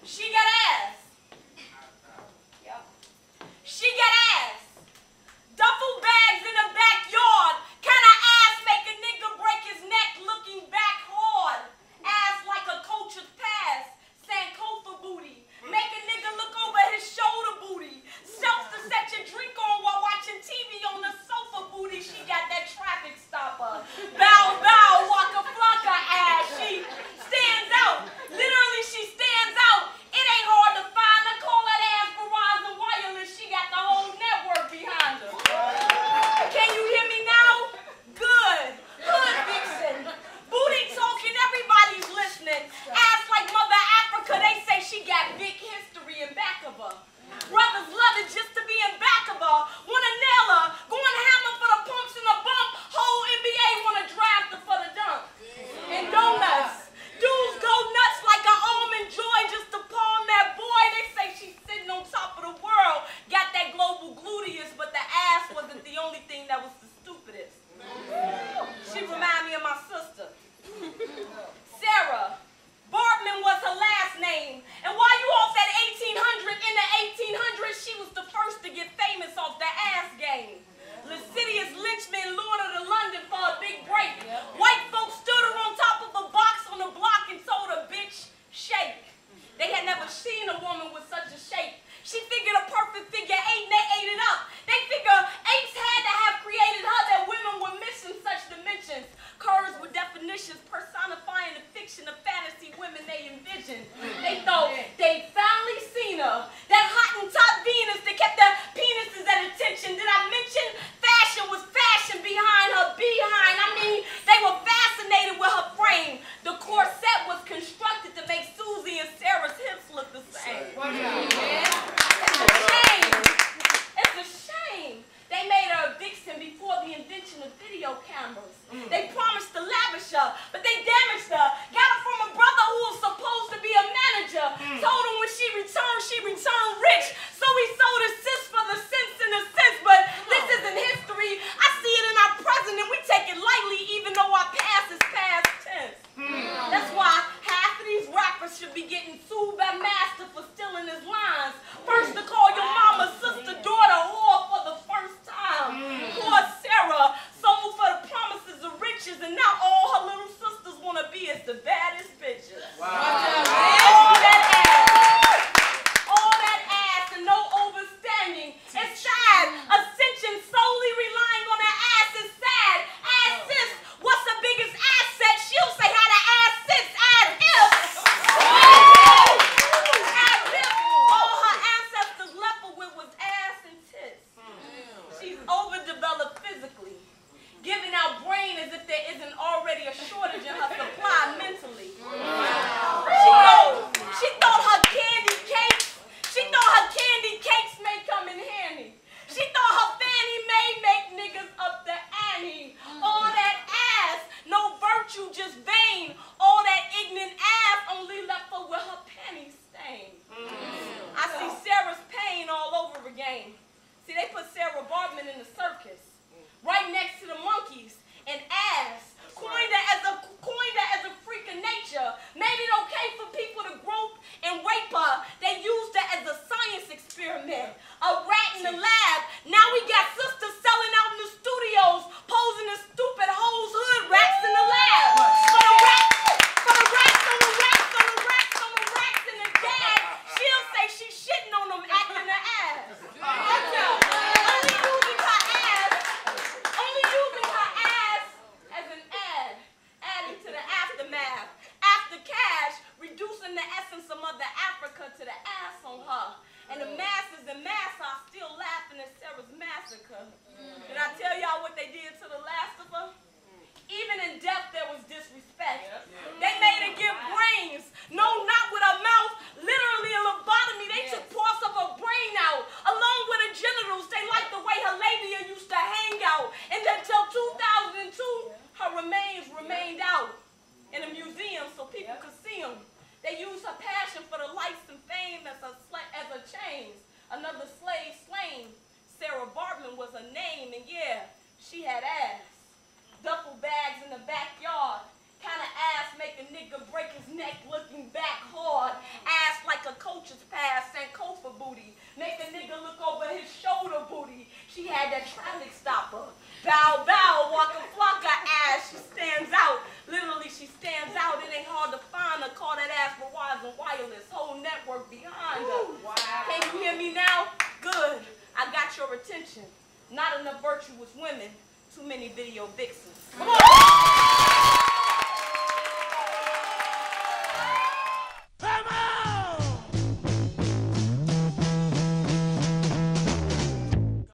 She got ass. Yep. She got ass. Duffel bags in the backyard. Kind of ass make a nigga break his neck looking back hard. Ass like a coach's pass. Sankofa booty. Make a nigga look over his shoulder booty. Self to set your drink on while watching TV on the sofa booty. She got that traffic stopper. Bow, bow, waka flocka ass. She stands out. Literally, she stands out. It ain't hard to find her. Call that ass Verizon Wireless. She got the whole network behind her. Can you hear me now? Good. Hood vixen. Booty talking, everybody's listening. Ass like Mother Africa, they say she got big history in back of her. Brothers love it just to be in back of her. Wanna nail her, going hammer for the pumps and the bump. Whole NBA wanna draft her for the dunk. And donuts. Dudes go nuts like an almond joy just to palm that boy. They say she's sitting on top of the world. Got that global gluteus, but the ass wasn't the only thing that was the stupidest. She remind me of my sister. Sarah. Bartman was her last name. And while you off at 1800, in the 1800s, she was the first to get famous off the ass game. Lascivious lynchman lured her to London for a big break. White folks stood her on top of a box on the block and told her, bitch, shake. They had never seen a woman with such a shape. She figured a perfect figure eight and they ate it up. They figure apes had to have created her that women were missing such dimensions. Curves with definitions personifying the fiction of fantasy women they envisioned. They thought they'd finally seen her. That hot and top Venus that kept their penises at attention. Did I mention fashion was fashion behind her behind? I mean, they were fascinated with her frame. The corset was constructed to make Susie and Sarah's hips look the same. It's a shame. It's a shame. They made her a vixen before the invention of video cameras. They promised to lavish her, but they damaged her. Got her from a brother who was supposed to be a manager. Told him when she returned rich. So he sold his sis for the sense in a sense, but this isn't history. I see it in our present and we take it lightly even though our past is past tense. That's why half of these rappers should be getting sued by Master for stealing his lines. First to call your mama, sister, daughter, whore for the first time. Poor Sarah, sold for the promises of riches, and now all her little sisters want to be as the baddest bitches. Wow. All that ass and no overstanding. It's sad. Ascension solely relying on her ass is sad. Ass sis, what's the biggest asset? She'll say how the ass sits as if. As if all her ancestors left her with was ass and tits. She's overdeveloped physically, giving out brain as if there isn't already a shortage in her supply mentally. She thought her candy cakes may come in handy. She thought her fanny may make niggas up the ante. All that ass, no virtue, just vain. All that ignorant ass only left her with her penny stain. I see Sarah's pain all over again. See, they put Sarah Bartman in the circus, right next to the monkeys, and ass, coined her as She had ass. Duffel bags in the backyard. Kind of ass make a nigga break his neck looking back hard. Ass like a coach's pass, Sankofa booty. Make a nigga look over his shoulder booty. She had that traffic stopper. Bow, bow, waka flocka ass. She stands out. Literally, she stands out. It ain't hard to find her. Call that ass Verizon Wireless. Whole network behind her. Wow. Can you hear me now? Good. I got your attention. Not enough virtuous women. Too many video vixens. Come on.